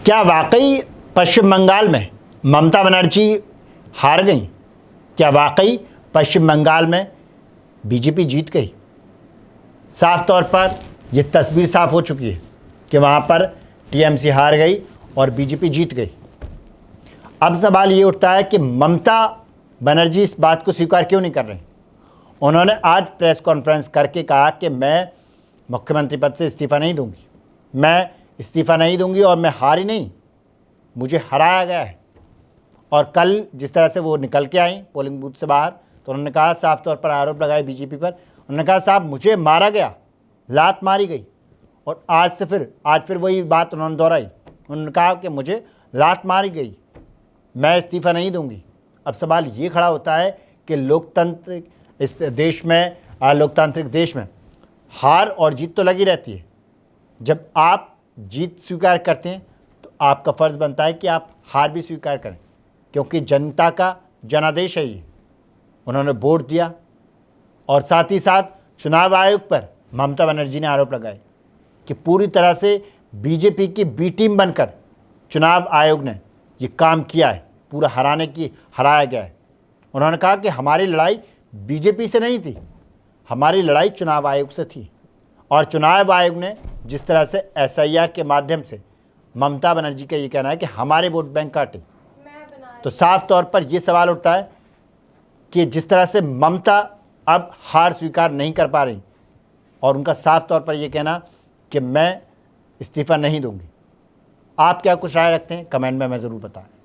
क्या वाकई पश्चिम बंगाल में ममता बनर्जी हार गई? क्या वाकई पश्चिम बंगाल में बीजेपी जीत गई? साफ तौर पर यह तस्वीर साफ हो चुकी है कि वहाँ पर टीएमसी हार गई और बीजेपी जीत गई। अब सवाल ये उठता है कि ममता बनर्जी इस बात को स्वीकार क्यों नहीं कर रही? उन्होंने आज प्रेस कॉन्फ्रेंस करके कहा कि मैं मुख्यमंत्री पद से इस्तीफ़ा नहीं दूंगी, मैं इस्तीफ़ा नहीं दूंगी और मैं हारी नहीं, मुझे हराया गया है। और कल जिस तरह से वो निकल के आई पोलिंग बूथ से बाहर, तो उन्होंने कहा, साफ तौर पर आरोप लगाए बीजेपी पर। उन्होंने कहा, साहब मुझे मारा गया, लात मारी गई। और आज फिर वही बात उन्होंने दोहराई। उन्होंने कहा कि मुझे लात मारी गई, मैं इस्तीफ़ा नहीं दूंगी। अब सवाल ये खड़ा होता है कि लोकतंत्र इस देश में, लोकतांत्रिक देश में हार और जीत तो लगी रहती है। जब आप जीत स्वीकार करते हैं तो आपका फ़र्ज़ बनता है कि आप हार भी स्वीकार करें, क्योंकि जनता का जनादेश है ये। उन्होंने वोट दिया और साथ ही साथ चुनाव आयोग पर ममता बनर्जी ने आरोप लगाए कि पूरी तरह से बीजेपी की बी टीम बनकर चुनाव आयोग ने ये काम किया है, पूरा हराया गया है। उन्होंने कहा कि हमारी लड़ाई बीजेपी से नहीं थी, हमारी लड़ाई चुनाव आयोग से थी। और चुनाव आयोग ने जिस तरह से एसआईआर के माध्यम से ममता बनर्जी का ये कहना है कि हमारे वोट बैंक काटे, तो साफ तौर पर यह सवाल उठता है कि जिस तरह से ममता अब हार स्वीकार नहीं कर पा रही और उनका साफ तौर पर यह कहना कि मैं इस्तीफ़ा नहीं दूंगी। आप क्या कुछ राय रखते हैं? कमेंट में हमें ज़रूर बताएं।